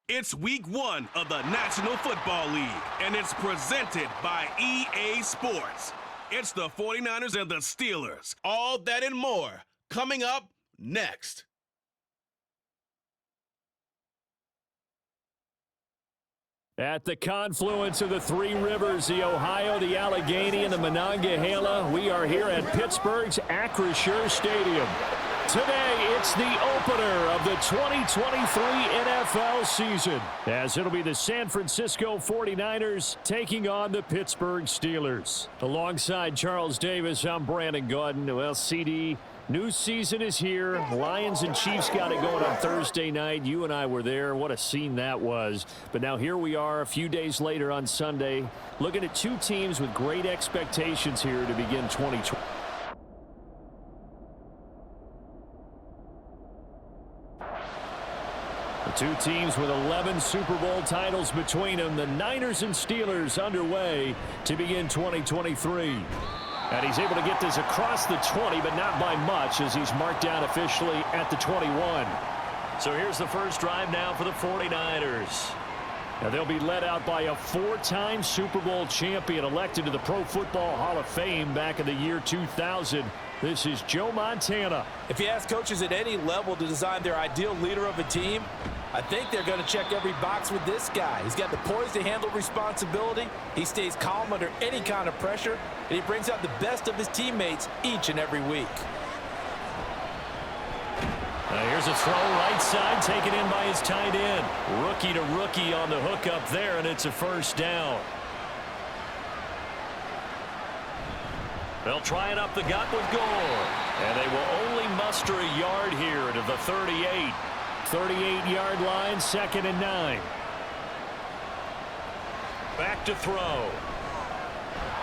It's week 1 of the National Football League, and it's presented by EA Sports. It's the 49ers and the Steelers. All that and more coming up next. At the confluence of the three rivers, the Ohio, the Allegheny, and the Monongahela, we are here at Pittsburgh's Acrisure Stadium. Today, it's the opener of the 2023 NFL season, as it'll be the San Francisco 49ers taking on the Pittsburgh Steelers. Alongside Charles Davis, I'm Brandon Gaudin. Well, CD, new season is here. Lions and Chiefs got it going on Thursday night. You and I were there. What a scene that was. But now here we are a few days later on Sunday, looking at two teams with great expectations here to begin 2020. Two teams with 11 Super Bowl titles between them. The Niners and Steelers underway to begin 2023. And he's able to get this across the 20, but not by much, as he's marked down officially at the 21. So here's the first drive now for the 49ers. Now they'll be led out by a 4-time Super Bowl champion elected to the Pro Football Hall of Fame back in the year 2000. This is Joe Montana. If you ask coaches at any level to design their ideal leader of a team, I think they're going to check every box with this guy. He's got the poise to handle responsibility. He stays calm under any kind of pressure, and he brings out the best of his teammates each and every week. Here's a throw right side, taken in by his tight end. Rookie to rookie on the hook up there, and it's a first down. They'll try it up the gut with Gore. And they will only muster a yard here to the 38. 38-yard line, 2nd and 9. Back to throw.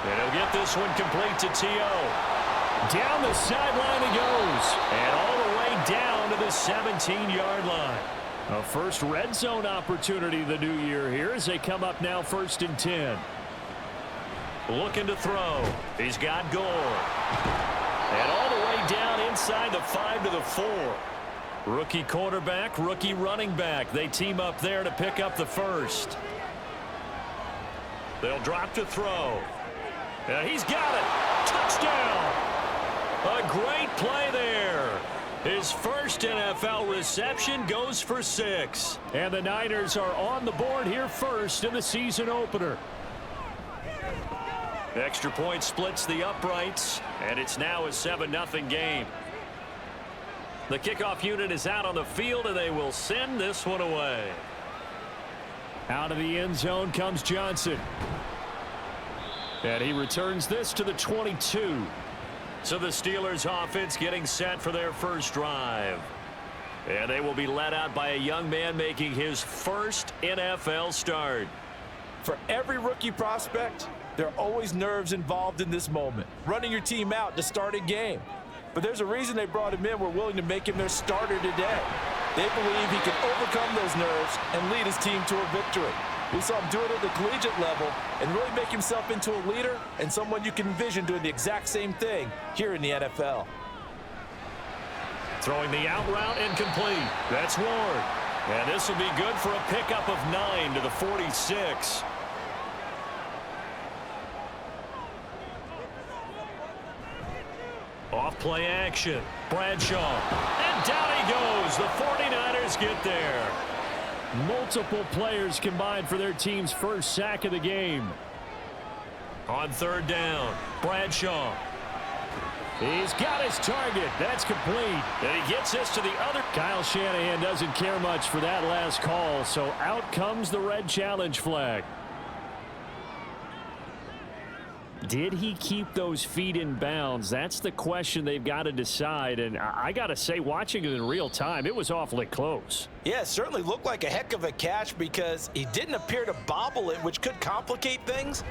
And he'll get this one complete to T.O. Down the sideline he goes. And all the way down to the 17-yard line. A first red zone opportunity the new year here as they come up now 1st and 10. Looking to throw. He's got Gore. And all the way down inside the 5 to the 4. Rookie quarterback, rookie running back. They team up there to pick up the first. They'll drop to throw. And he's got it. Touchdown. A great play there. His first NFL reception goes for 6. And the Niners are on the board here first in the season opener. Extra point splits the uprights, and it's now a 7-0 game. The kickoff unit is out on the field, and they will send this one away. Out of the end zone comes Johnson. And he returns this to the 22. So the Steelers offense getting set for their first drive. And they will be led out by a young man making his first NFL start. For every rookie prospect, there are always nerves involved in this moment. Running your team out to start a game. But there's a reason they brought him in. We're willing to make him their starter today. They believe he can overcome those nerves and lead his team to a victory. We saw him do it at the collegiate level and really make himself into a leader and someone you can envision doing the exact same thing here in the NFL. Throwing the out route incomplete. That's Ward. And this will be good for a pickup of 9 to the 46. Off play action. Bradshaw. And down he goes. The 49ers get there. Multiple players combined for their team's first sack of the game. On 3rd down, Bradshaw. He's got his target. That's complete. And he gets this to the other. Kyle Shanahan doesn't care much for that last call, so out comes the red challenge flag. Did he keep those feet in bounds? That's the question they've got to decide. And I got to say, watching it in real time, it was awfully close. Yeah, it certainly looked like a heck of a catch because he didn't appear to bobble it, which could complicate things.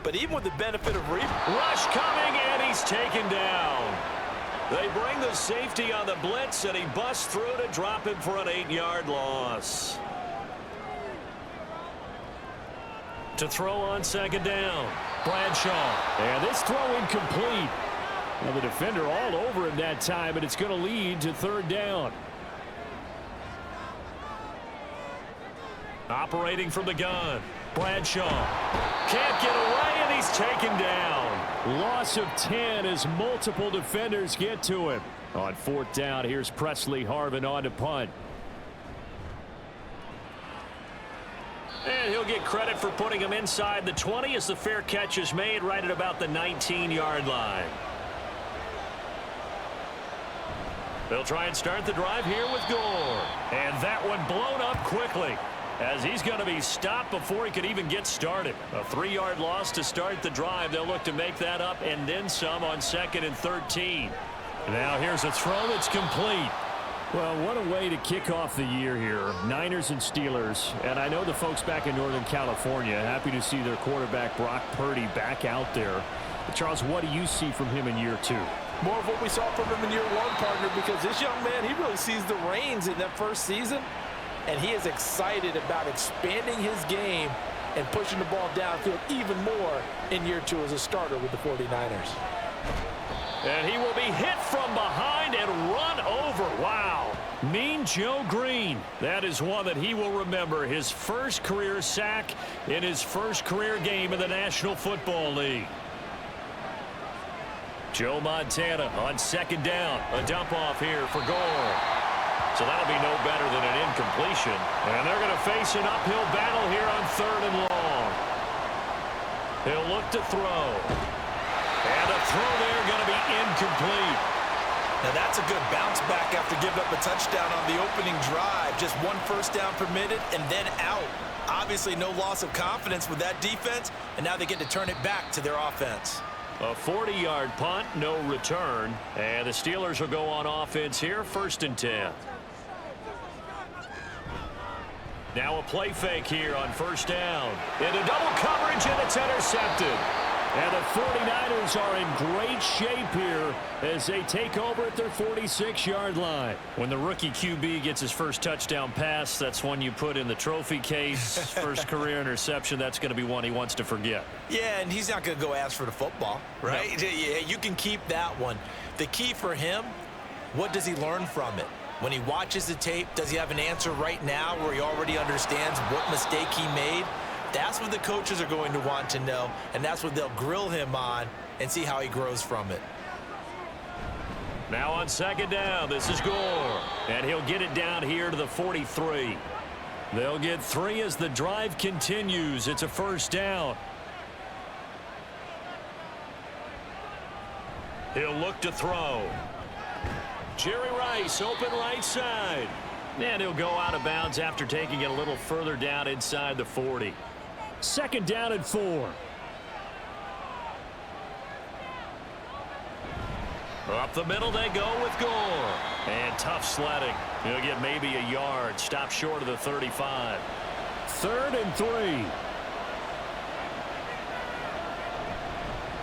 But even with the benefit of rush coming, and he's taken down. They bring the safety on the blitz, and he busts through to drop him for an 8-yard loss. To throw on 2nd down, Bradshaw. And this throw incomplete. Well, the defender all over him that time, but it's going to lead to 3rd down. Operating from the gun. Bradshaw can't get away, and he's taken down. Loss of 10 as multiple defenders get to him. On 4th down, here's Presley Harvin on to punt. And he'll get credit for putting him inside the 20 as the fair catch is made right at about the 19-yard line. They'll try and start the drive here with Gore. And that one blown up quickly, as he's going to be stopped before he could even get started. A 3-yard loss to start the drive. They'll look to make that up and then some on 2nd and 13. Now here's a throw that's complete. Well, what a way to kick off the year here. Niners and Steelers. And I know the folks back in Northern California happy to see their quarterback Brock Purdy back out there. But Charles, what do you see from him in year 2? More of what we saw from him in year 1, partner, because this young man, he really sees the reins in that first season. And he is excited about expanding his game and pushing the ball downfield even more in year 2 as a starter with the 49ers. And he will be hit from behind and run over. Wow. Mean Joe Green. That is one that he will remember. His first career sack in his first career game in the National Football League. Joe Montana on 2nd down. A dump off here for Gore. So that'll be no better than an incompletion. And they're going to face an uphill battle here on 3rd and long. He'll look to throw. And a throw there going to be incomplete. Now that's a good bounce back after giving up a touchdown on the opening drive. Just 1 first down permitted and then out. Obviously no loss of confidence with that defense, and now they get to turn it back to their offense. A 40-yard punt, no return. And the Steelers will go on offense here, 1st and 10. Now a play fake here on 1st down. Into double coverage, and it's intercepted. And the 49ers are in great shape here as they take over at their 46-yard line. When the rookie QB gets his first touchdown pass, that's one you put in the trophy case. First career interception, that's going to be one he wants to forget. Yeah, and he's not going to go ask for the football, right? No. Yeah, you can keep that one. The key for him, what does he learn from it? When he watches the tape, does he have an answer right now where he already understands what mistake he made? That's what the coaches are going to want to know, and that's what they'll grill him on and see how he grows from it. Now on 2nd down, this is Gore, and he'll get it down here to the 43. They'll get 3 as the drive continues. It's a 1st down. He'll look to throw. Jerry Rice, open right side. And he'll go out of bounds after taking it a little further down inside the 40. 2nd down and 4. Up the middle they go with Gore. And tough sledding. He'll get maybe a yard. Stop short of the 35. 3rd and 3.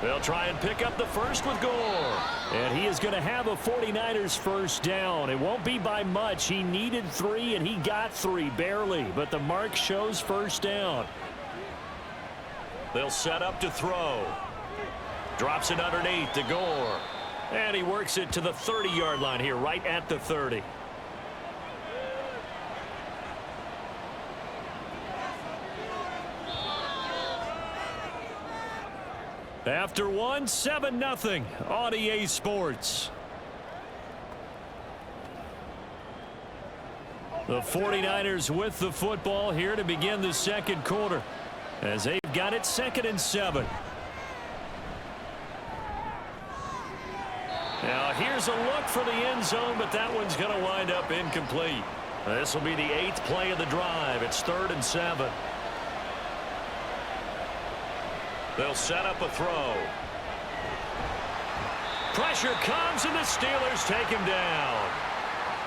They'll try and pick up the first with Gore. And he is going to have a 49ers first down. It won't be by much. He needed 3, and he got 3, barely. But the mark shows first down. They'll set up to throw. Drops it underneath to Gore. And he works it to the 30-yard line here, right at the 30. After 1, 7-0 on EA Sports. The 49ers with the football here to begin the 2nd quarter, as they've got it 2nd and 7. Now here's a look for the end zone, but that one's going to wind up incomplete. This will be the 8th play of the drive. It's 3rd and 7. They'll set up a throw. Pressure comes, and the Steelers take him down.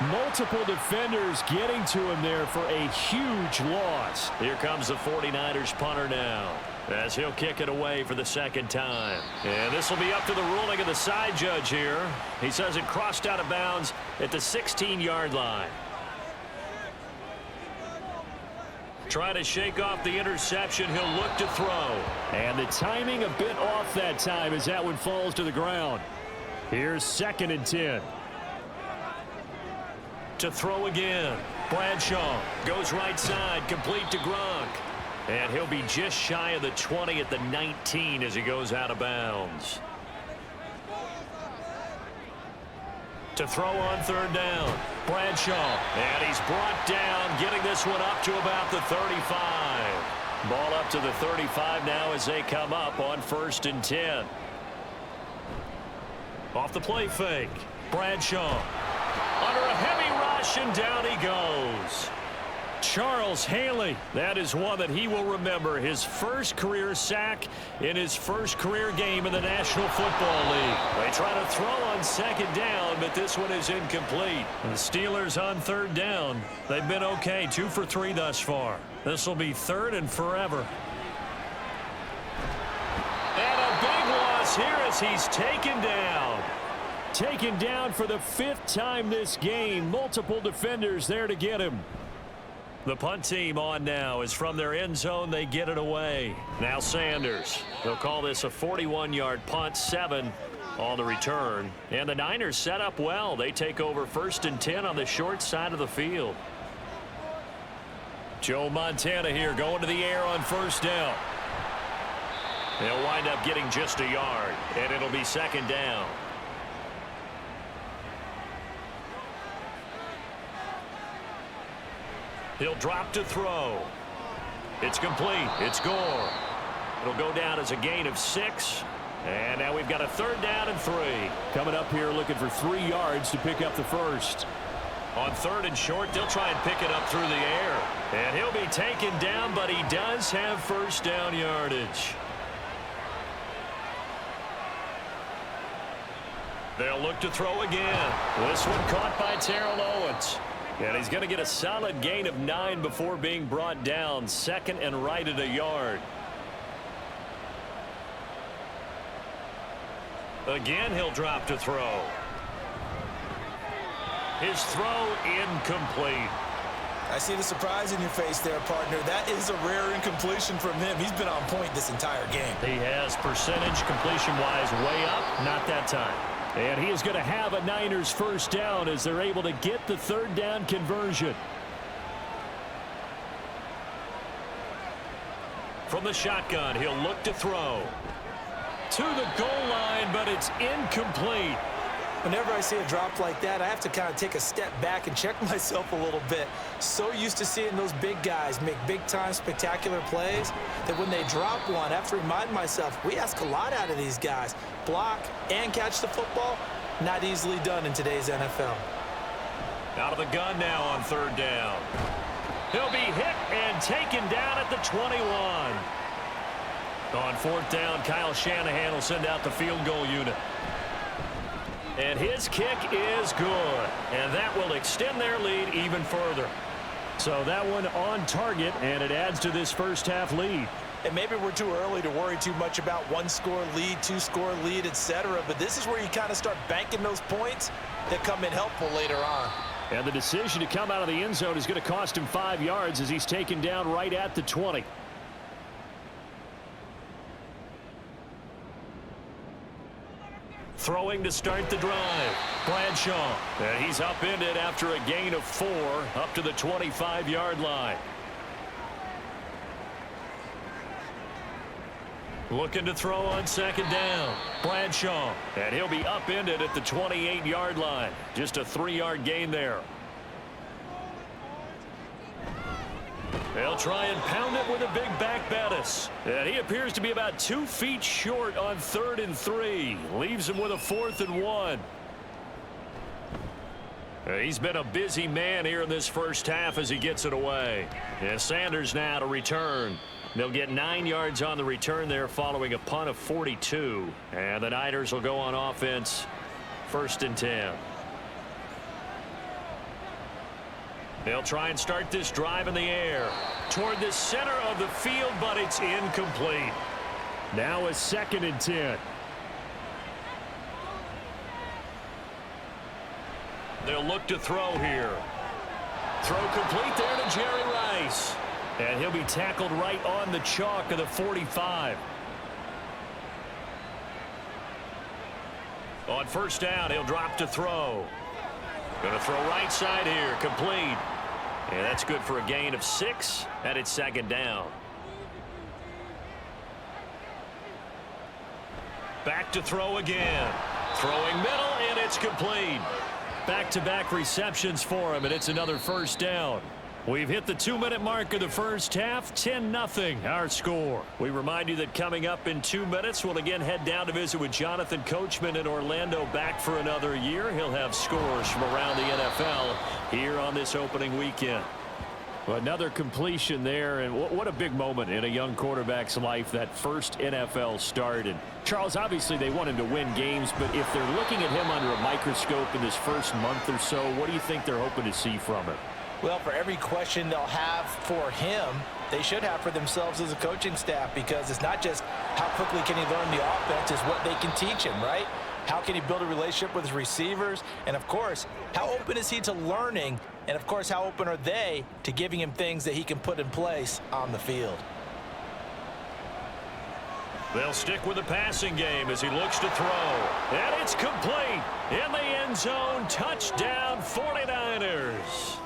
Multiple defenders getting to him there for a huge loss. Here comes the 49ers punter now, as he'll kick it away for the 2nd time. And this will be up to the ruling of the side judge here. He says it crossed out of bounds at the 16-yard line. Trying to shake off the interception. He'll look to throw. And the timing a bit off that time as that one falls to the ground. Here's 2nd and 10. To throw again. Bradshaw goes right side, complete to Gronk. And he'll be just shy of the 20 at the 19 as he goes out of bounds. To throw on third down, Bradshaw. And he's brought down, getting this one up to about the 35. Ball up to the 35 now as they come up on 1st and 10. Off the play fake, Bradshaw. Under a heavy rush, and down he goes. Charles Haley, that is one that he will remember. His first career sack in his first career game in the National Football League. They try to throw on second down, but this one is incomplete. The Steelers on third down. They've been okay, 2 for 3 thus far. This will be 3rd and forever. And a big loss here as he's taken down. Taken down for the 5th time this game. Multiple defenders there to get him. The punt team on now is from their end zone. They get it away. Now Sanders. They'll call this a 41-yard punt, 7 on the return. And the Niners set up well. They take over 1st and 10 on the short side of the field. Joe Montana here going to the air on 1st down. They'll wind up getting just a yard, and it'll be 2nd down. He'll drop to throw. It's complete. It's Gore. It'll go down as a gain of 6. And now we've got a 3rd down and 3. Coming up here looking for 3 yards to pick up the first. On 3rd and short, they'll try and pick it up through the air. And he'll be taken down, but he does have 1st down yardage. They'll look to throw again. This one caught by Terrell Owens. And he's going to get a solid gain of 9 before being brought down. 2nd and right at a yard. Again, he'll drop to throw. His throw incomplete. I see the surprise in your face there, partner. That is a rare incompletion from him. He's been on point this entire game. He has percentage completion-wise way up. Not that time. And he is going to have a Niners 1st down as they're able to get the 3rd down conversion. From the shotgun, he'll look to throw. To the goal line, but it's incomplete. Whenever I see a drop like that, I have to kind of take a step back and check myself a little bit. So used to seeing those big guys make big-time spectacular plays that when they drop one, I have to remind myself, we ask a lot out of these guys. Block and catch the football, not easily done in today's NFL. Out of the gun now on 3rd down. He'll be hit and taken down at the 21. On 4th down, Kyle Shanahan will send out the field goal unit. And his kick is good. And that will extend their lead even further. So that one on target, and it adds to this first half lead. And maybe we're too early to worry too much about 1-score lead, 2-score lead, etc. But this is where you kind of start banking those points that come in helpful later on. And the decision to come out of the end zone is going to cost him 5 yards as he's taken down right at the 20. Throwing to start the drive. Bradshaw. And he's upended after a gain of 4 up to the 25-yard line. Looking to throw on 2nd down. Bradshaw. And he'll be upended at the 28-yard line. Just a 3-yard gain there. They'll try and pound it with a big back Bettis. And he appears to be about 2 feet short on 3rd and 3. Leaves him with a 4th and 1. He's been a busy man here in this first half as he gets it away. And Sanders now to return. They'll get 9 yards on the return there following a punt of 42. And the Niners will go on offense 1st and 10. They'll try and start this drive in the air toward the center of the field, but it's incomplete. Now a 2nd and 10. They'll look to throw here. Throw complete there to Jerry Rice. And he'll be tackled right on the chalk of the 45. On 1st down, he'll drop to throw. Going to throw right side here, complete. And that's good for a gain of 6, and it's second down. Back to throw again. Throwing middle, and it's complete. Back-to-back receptions for him, and it's another first down. We've hit the 2-minute mark of the first half. 10-0 our score. We remind you that coming up in 2 minutes, we'll again head down to visit with Jonathan Coachman in Orlando, back for another year. He'll have scores from around the NFL here on this opening weekend. Well, another completion there, and what a big moment in a young quarterback's life, that first NFL start. And Charles, obviously they want him to win games, but if they're looking at him under a microscope in this first month or so, what do you think they're hoping to see from him? Well, for every question they'll have for him, they should have for themselves as a coaching staff, because it's not just how quickly can he learn the offense, it's what they can teach him, right? How can he build a relationship with his receivers? And, of course, how open is he to learning? And, of course, how open are they to giving him things that he can put in place on the field? They'll stick with the passing game as he looks to throw. And it's complete. In the end zone, touchdown 49ers.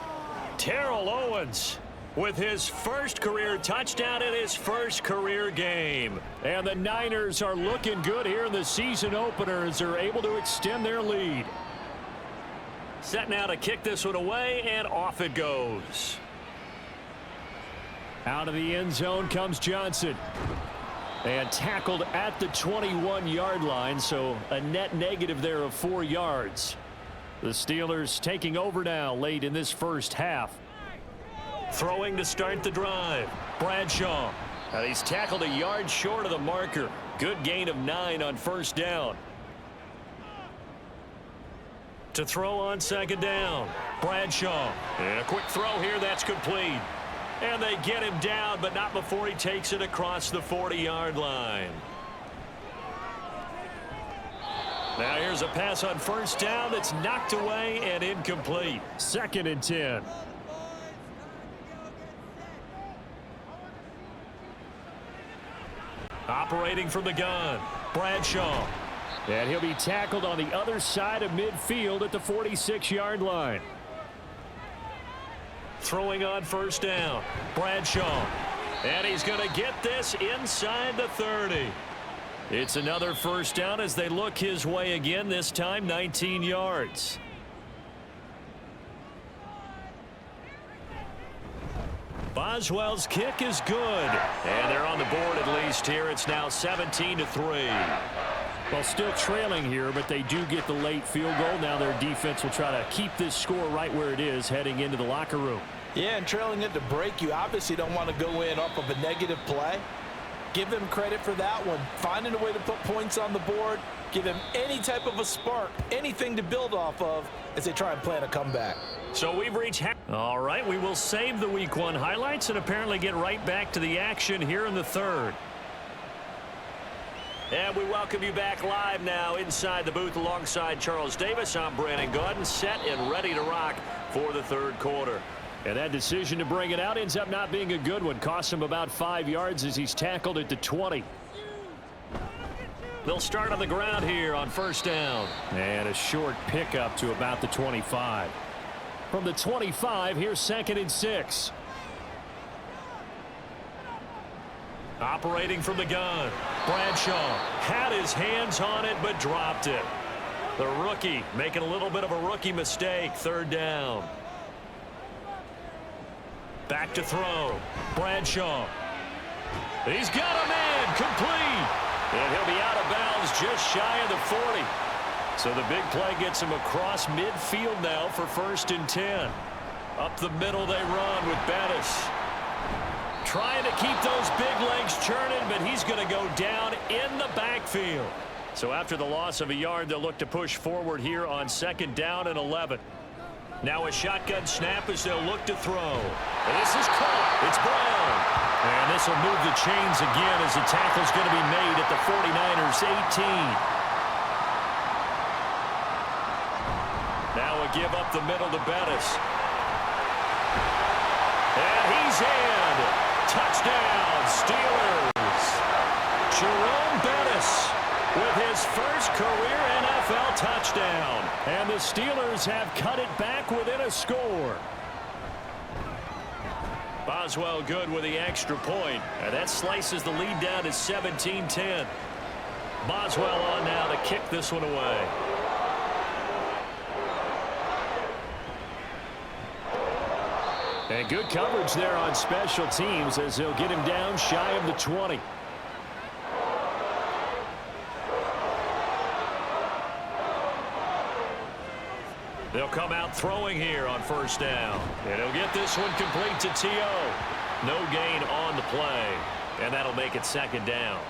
Terrell Owens with his first career touchdown in his first career game. And the Niners are looking good here in the season opener as they're able to extend their lead. Set now to kick this one away, and off it goes. Out of the end zone comes Johnson. And tackled at the 21-yard line, so a net negative there of 4 yards. The Steelers taking over now late in this first half. Throwing to start the drive. Bradshaw. And he's tackled a yard short of the marker. Good gain of 9 on first down. To throw on second down. Bradshaw. And a quick throw here, that's complete. And they get him down, but not before he takes it across the 40-yard line. Now here's a pass on first down that's knocked away and incomplete. 2nd and 10. Operating from the gun, Bradshaw. And he'll be tackled on the other side of midfield at the 46-yard line. Throwing on first down, Bradshaw. And he's going to get this inside the 30. It's another first down as they look his way again, this time 19 yards. Boswell's kick is good. And they're on the board at least here. It's now 17-3. Well, still trailing here, but they do get the late field goal. Now their defense will try to keep this score right where it is heading into the locker room. Yeah, and trailing it to break, you obviously don't want to go in off of a negative play. Give them credit for that one. Finding a way to put points on the board. Give them any type of a spark, anything to build off of as they try and plan a comeback. So we've reached half. All right, we will save the Week 1 highlights and apparently get right back to the action here in the third. And we welcome you back live now inside the booth alongside Charles Davis. I'm Brandon Gaudin, set and ready to rock for the third quarter. And that decision to bring it out ends up not being a good one. Costs him about 5 yards as he's tackled at the 20. They'll start on the ground here on first down. And a short pickup to about the 25. From the 25, here's 2nd and 6. Operating from the gun. Bradshaw had his hands on it but dropped it. The rookie making a little bit of a rookie mistake. Third down. Back to throw. Bradshaw. He's got a man. Complete. And he'll be out of bounds just shy of the 40. So the big play gets him across midfield now for 1st and 10. Up the middle they run with Bettis. Trying to keep those big legs churning, but he's going to go down in the backfield. So after the loss of a yard, they'll look to push forward here on 2nd down and 11. Now a shotgun snap as they'll look to throw. And this is caught. It's Brown. And this will move the chains again as the tackle's going to be made at the 49ers 18. Now a give up the middle to Bettis. And he's in. Touchdown, Steelers. Jerome Bettis with his first career NFL touchdown. And the Steelers have cut it back within a score. Boswell good with the extra point. And that slices the lead down to 17-10. Boswell on now to kick this one away. And good coverage there on special teams as he'll get him down shy of the 20. They'll come out throwing here on first down. And he'll get this one complete to T.O. No gain on the play. And that'll make it second down.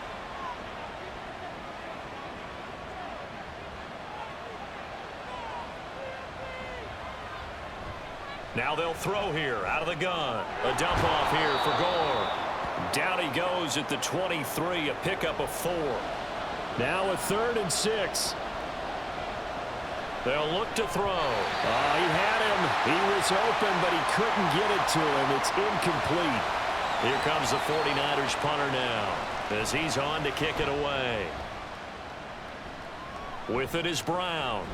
Now they'll throw here out of the gun. A dump off here for Gore. Down he goes at the 23, a pickup of 4. Now a 3rd and 6. They'll look to throw. Oh, he had him. He was open, but he couldn't get it to him. It's incomplete. Here comes the 49ers punter now as he's on to kick it away. With it is Brown.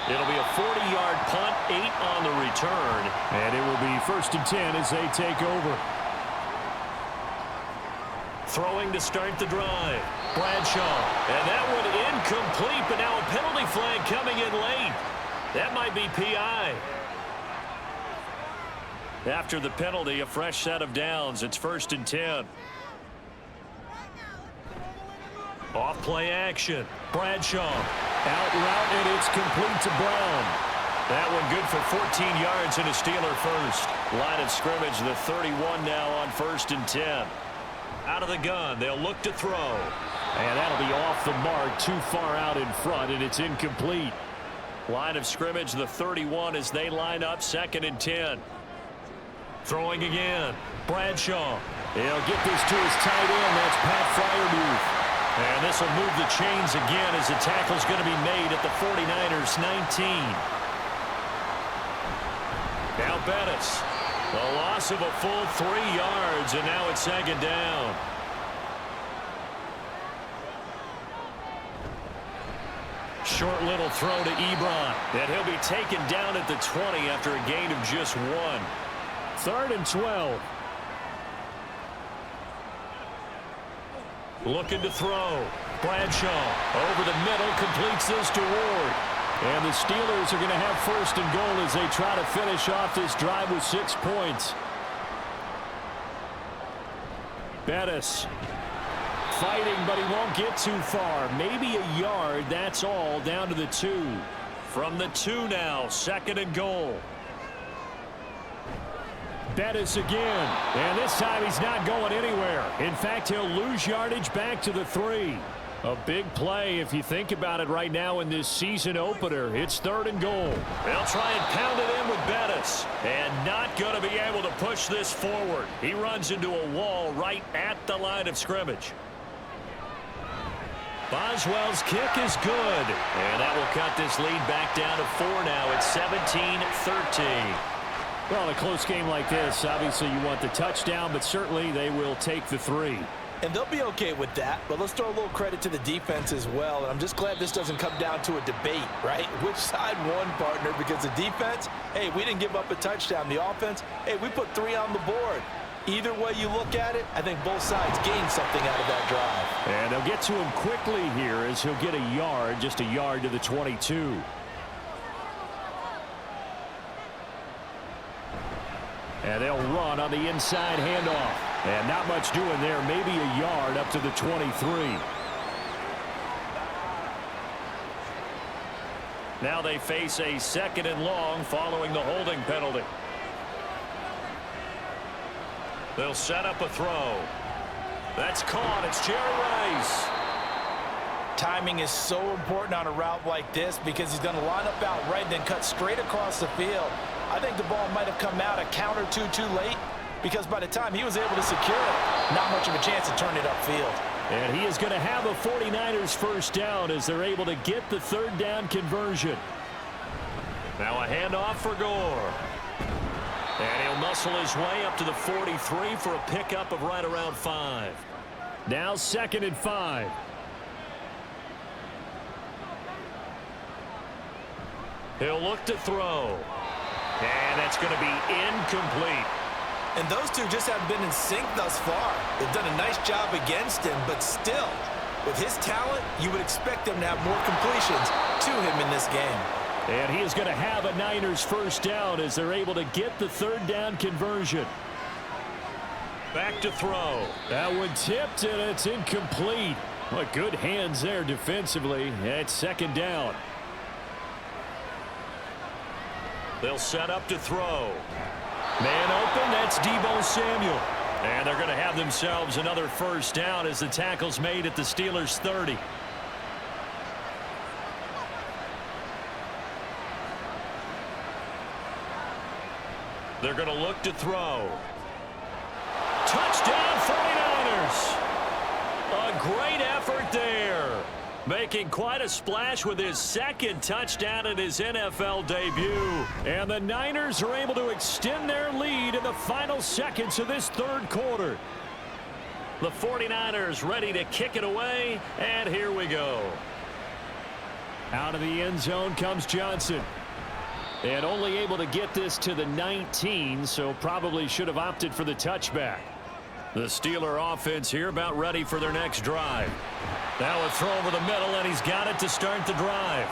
It'll be a 40-yard punt, 8 on the return. And it will be 1st and 10 as they take over. Throwing to start the drive. Bradshaw. And that one incomplete, but now a penalty flag coming in late. That might be P.I. After the penalty, a fresh set of downs. It's 1st and 10. Off play action. Bradshaw. Out route, and it's complete to Brown. That one good for 14 yards and a Steeler first. Line of scrimmage, the 31 now on 1st and 10. Out of the gun, they'll look to throw. And that'll be off the mark, too far out in front, and it's incomplete. Line of scrimmage, the 31 as they line up 2nd and 10. Throwing again. Bradshaw. He'll get this to his tight end. That's Pat Freiermuth. And this will move the chains again as the tackle's going to be made at the 49ers 19. Now Bettis. A loss of a full 3 yards, and now it's 2nd down. Short little throw to Ebron. And he'll be taken down at the 20 after a gain of just 1. 3rd and 12. Looking to throw. Bradshaw over the middle, completes this to Ward. And the Steelers are going to have 1st and goal as they try to finish off this drive with 6 points. Bettis fighting, but he won't get too far. Maybe a yard, that's all, down to the 2. From the 2 now, 2nd and goal. Bettis again, and this time he's not going anywhere. In fact, he'll lose yardage back to the 3. A big play if you think about it right now in this season opener. It's 3rd and goal. They'll try and pound it in with Bettis, and not going to be able to push this forward. He runs into a wall right at the line of scrimmage. Boswell's kick is good, and that will cut this lead back down to 4 now. It's 17-13. Well, in a close game like this, obviously you want the touchdown, but certainly they will take the 3. And they'll be okay with that, but let's throw a little credit to the defense as well. And I'm just glad this doesn't come down to a debate, right? Which side won, partner? Because the defense, hey, we didn't give up a touchdown. The offense, hey, we put 3 on the board. Either way you look at it, I think both sides gained something out of that drive. And they'll get to him quickly here as he'll get a yard, just a yard to the 22. And they'll run on the inside handoff. And not much doing there. Maybe a yard up to the 23. Now they face a 2nd and long following the holding penalty. They'll set up a throw. That's caught. It's Jerry Rice. Timing is so important on a route like this because he's going to line up out right and then cut straight across the field. I think the ball might have come out a count or two too late because by the time he was able to secure it, not much of a chance to turn it upfield. And he is going to have a 49ers 1st down as they're able to get the 3rd down conversion. Now a handoff for Gore. And he'll muscle his way up to the 43 for a pickup of right around 5. Now 2nd and 5. He'll look to throw. And that's going to be incomplete. And those two just haven't been in sync thus far. They've done a nice job against him, but still, with his talent, you would expect him to have more completions to him in this game. And he is going to have a Niners first down as they're able to get the third down conversion. Back to throw. That one tipped, and it's incomplete. What good hands there defensively at second down. They'll set up to throw. Man open, that's Deebo Samuel. And they're going to have themselves another first down as the tackle's made at the Steelers' 30. They're going to look to throw. Touchdown 49ers. A great effort there. Making quite a splash with his second touchdown in his NFL debut. And the Niners are able to extend their lead in the final seconds of this third quarter. The 49ers ready to kick it away, and here we go. Out of the end zone comes Johnson. And only able to get this to the 19, so probably should have opted for the touchback. The Steeler offense here about ready for their next drive. Now a throw over the middle, and he's got it to start the drive.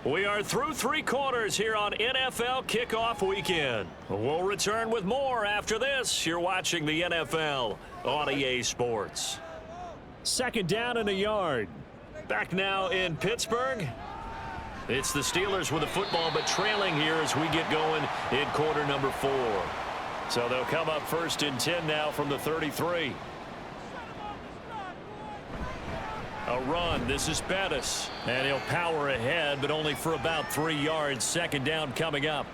We are through three quarters here on NFL Kickoff Weekend. We'll return with more after this. You're watching the NFL on EA Sports. Second down and a yard. Back now in Pittsburgh. It's the Steelers with the football, but trailing here as we get going in quarter number 4. So they'll come up first and 10 now from the 33. A run. This is Bettis. And he'll power ahead, but only for about 3 yards. Second down coming up.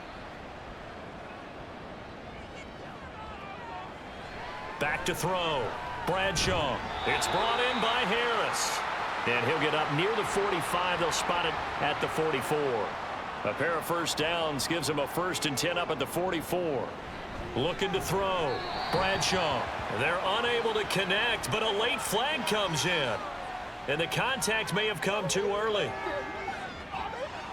Back to throw. Bradshaw. It's brought in by Harris. And he'll get up near the 45. They'll spot it at the 44. A pair of first downs gives him a first and 10 up at the 44. Looking to throw. Bradshaw. They're unable to connect, but a late flag comes in. And the contact may have come too early.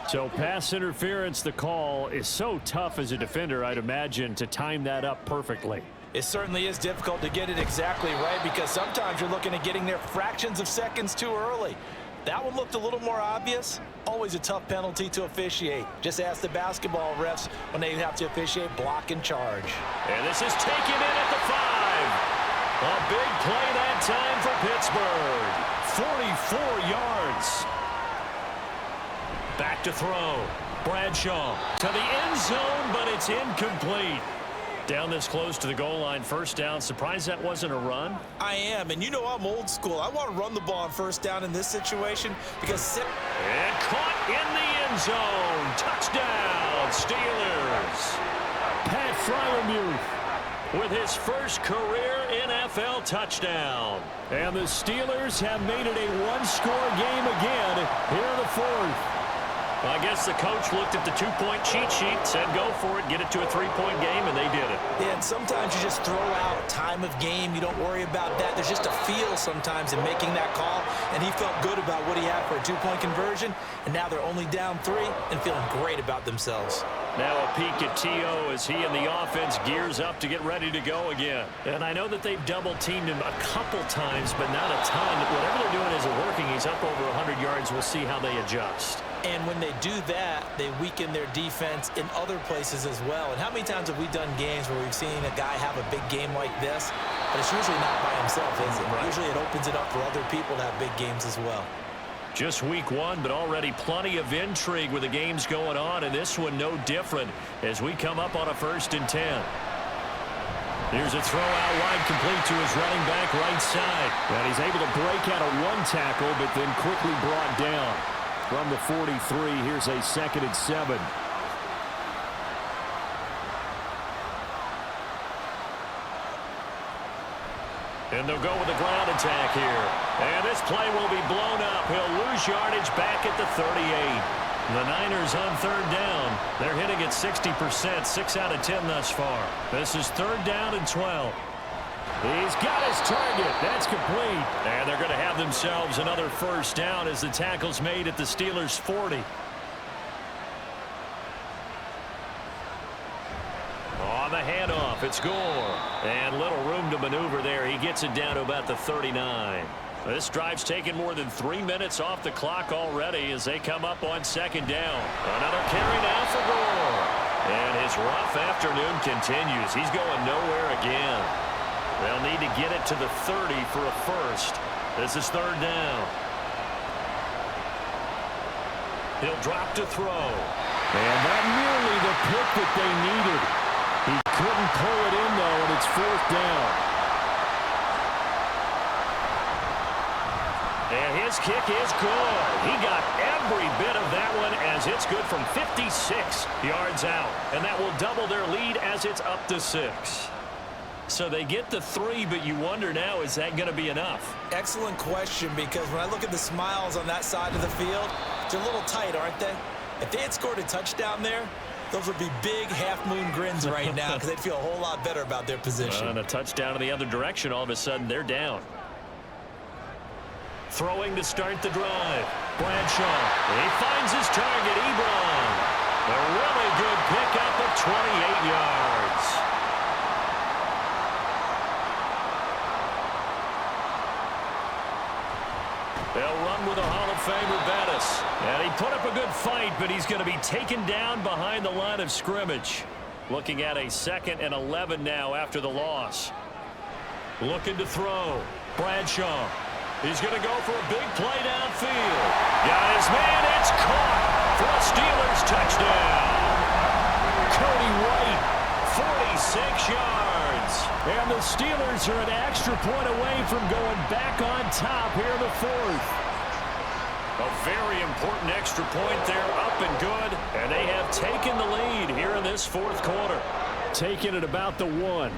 So pass interference, the call is so tough as a defender, I'd imagine, to time that up perfectly. It certainly is difficult to get it exactly right because sometimes you're looking at getting there fractions of seconds too early. That one looked a little more obvious. Always a tough penalty to officiate. Just ask the basketball refs when they have to officiate block and charge. And this is taken in at the 5. A big play that time for Pittsburgh. 44 yards. Back to throw. Bradshaw to the end zone, but it's incomplete. Down this close to the goal line, first down. Surprised that wasn't a run? I am, and you know I'm old school. I want to run the ball on first down in this situation because... And caught in the end zone. Touchdown, Steelers. Pat Freiermuth with his first career NFL touchdown. And the Steelers have made it a one-score game again here in the fourth. I guess the coach looked at the two-point cheat sheet, said go for it, get it to a three-point game, and they did it. Yeah, and sometimes you just throw out time of game. You don't worry about that. There's just a feel sometimes in making that call, and he felt good about what he had for a two-point conversion, and now they're only down 3 and feeling great about themselves. Now a peek at T.O. as he and the offense gears up to get ready to go again. And I know that they've double-teamed him a couple times, but not a ton. Whatever they're doing isn't working. He's up over 100 yards. We'll see how they adjust. And when they do that, they weaken their defense in other places as well. And how many times have we done games where we've seen a guy have a big game like this, but it's usually not by himself, is it? Right. Usually it opens it up for other people to have big games as well. Just week 1, but already plenty of intrigue with the games going on, and this one no different as we come up on a first and 10. Here's a throw out wide, complete to his running back right side. And he's able to break out of one tackle, but then quickly brought down. From the 43, here's a second and 7. And they'll go with the ground attack here. And this play will be blown up. He'll lose yardage back at the 38. The Niners on third down. They're hitting at 60%, 6 out of 10 thus far. This is third down and 12. He's got his target. That's complete. And they're going to have themselves another first down as the tackle's made at the Steelers' 40. handoff. It's Gore. And little room to maneuver there. He gets it down to about the 39. This drive's taken more than 3 minutes off the clock already as they come up on second down. Another carry now for Gore. And his rough afternoon continues. He's going nowhere again. They'll need to get it to the 30 for a first. This is third down. He'll drop to throw. And not nearly the pick that they needed. He couldn't pull it in, though, and it's fourth down. And his kick is good. He got every bit of that one as it's good from 56 yards out. And that will double their lead as it's up to 6. So they get the 3, but you wonder now, is that going to be enough? Excellent question, because when I look at the smiles on that side of the field, they're a little tight, aren't they? If they had scored a touchdown there, those would be big half-moon grins right now because they'd feel a whole lot better about their position. And a touchdown in the other direction, all of a sudden they're down. Throwing to start the drive. Bradshaw. He finds his target, Ebron. A really good pickup of 28 yards. They'll run with a Hall of Famer, Bettis. And he put up a good fight, but he's going to be taken down behind the line of scrimmage. Looking at a 2nd and 11 now after the loss. Looking to throw. Bradshaw. He's going to go for a big play downfield. Got his man. It's caught for a Steelers touchdown. Cody White. 46 yards. And the Steelers are an extra point away from going back on top here in the fourth. A very important extra point there, up and good. And they have taken the lead here in this fourth quarter. Taking it about the 1.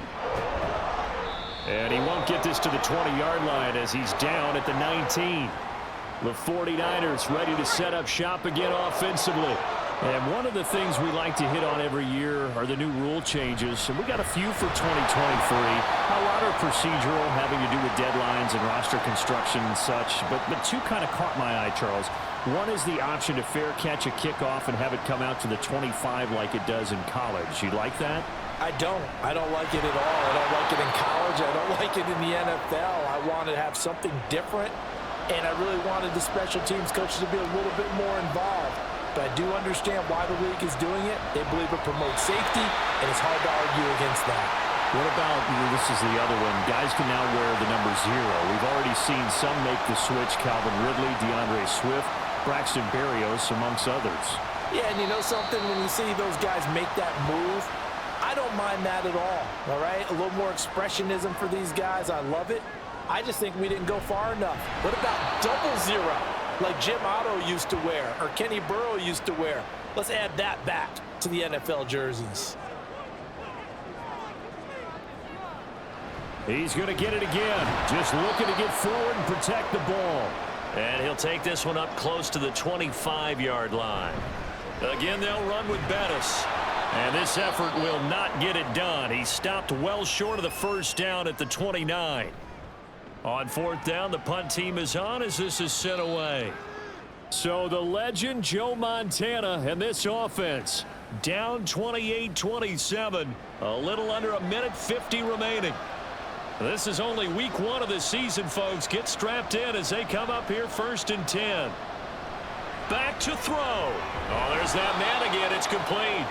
And he won't get this to the 20-yard line as he's down at the 19. The 49ers ready to set up shop again offensively. And one of the things we like to hit on every year are the new rule changes. And we got a few for 2023. A lot are procedural, having to do with deadlines and roster construction and such. But 2 kind of caught my eye, Charles. One is the option to fair catch a kickoff and have it come out to the 25 like it does in college. You like that? I don't like it at all. I don't like it in college. I don't like it in the NFL. I want to have something different, and I really wanted the special teams coaches to be a little bit more involved. But I do understand why the league is doing it. They believe it promotes safety, and it's hard to argue against that. What about, this is the other one, guys can now wear the number 0. We've already seen some make the switch, Calvin Ridley, DeAndre Swift, Braxton Berrios, amongst others. Yeah, and you know something, when you see those guys make that move, I don't mind that at all right? A little more expressionism for these guys. I love it. I just think we didn't go far enough. What about double 0, like Jim Otto used to wear or Kenny Burrow used to wear? Let's add that back to the NFL jerseys. He's going to get it again. Just looking to get forward and protect the ball. And he'll take this one up close to the 25-yard line. Again, they'll run with Bettis. And this effort will not get it done. He stopped well short of the first down at the 29. On fourth down, the punt team is on as this is sent away. So the legend Joe Montana and this offense down 28-27. A little under 1:50 remaining. This is only week 1 of the season, folks. Get strapped in as they come up here 1st and 10. Back to throw. Oh, there's that man again. It's complete.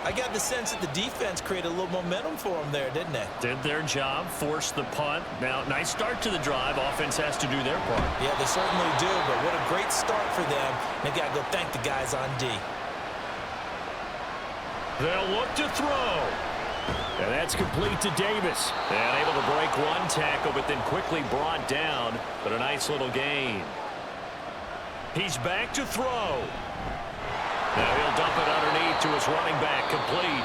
I got the sense that the defense created a little momentum for them there, didn't they? Did their job, forced the punt. Now, nice start to the drive. Offense has to do their part. Yeah, they certainly do, but what a great start for them. They got to go thank the guys on D. They'll look to throw. And that's complete to Davis. And able to break one tackle, but then quickly brought down. But a nice little gain. He's back to throw. Now he'll dump it underneath to his running back, complete.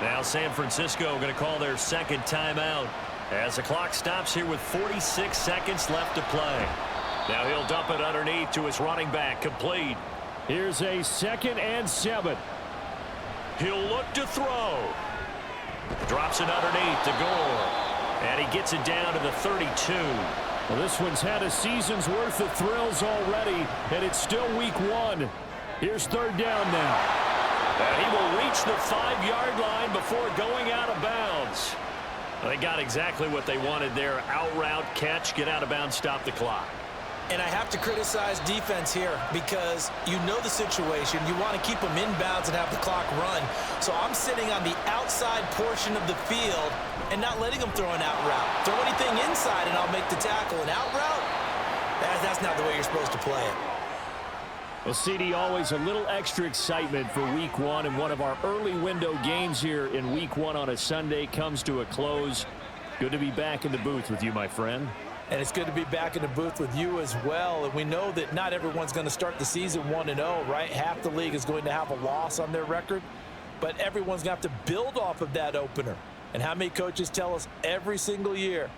Now San Francisco going to call their second timeout as the clock stops here with 46 seconds left to play. Now he'll dump it underneath to his running back, complete. Here's a 2nd and 7. He'll look to throw. Drops it underneath to Gore. And he gets it down to the 32. Well, this one's had a season's worth of thrills already, and it's still week 1. Here's third down now. And he will reach the 5-yard line before going out of bounds. They got exactly what they wanted there. Out route, catch, get out of bounds, stop the clock. And I have to criticize defense here because you know the situation. You want to keep them inbounds and have the clock run. So I'm sitting on the outside portion of the field and not letting them throw an out route. Throw anything inside and I'll make the tackle. An out route? That's not the way you're supposed to play it. Well, CD, always a little extra excitement for Week 1, and one of our early window games here in Week 1 on a Sunday comes to a close. Good to be back in the booth with you, my friend. And it's good to be back in the booth with you as well. And we know that not everyone's going to start the season 1-0, right? Half the league is going to have a loss on their record, but everyone's going to have to build off of that opener. And how many coaches tell us every single year,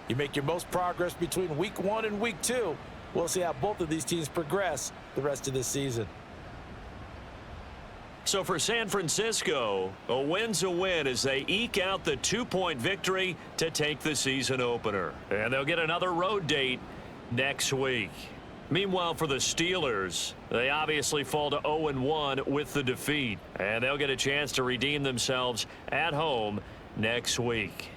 you make your most progress between Week 1 and Week 2. We'll see how both of these teams progress the rest of this season. So for San Francisco, a win's a win as they eke out the 2-point victory to take the season opener. And they'll get another road date next week. Meanwhile, for the Steelers, they obviously fall to 0-1 with the defeat. And they'll get a chance to redeem themselves at home next week.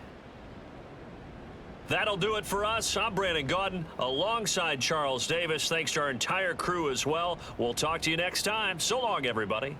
That'll do it for us. I'm Brandon Gaudin alongside Charles Davis. Thanks to our entire crew as well. We'll talk to you next time. So long, everybody.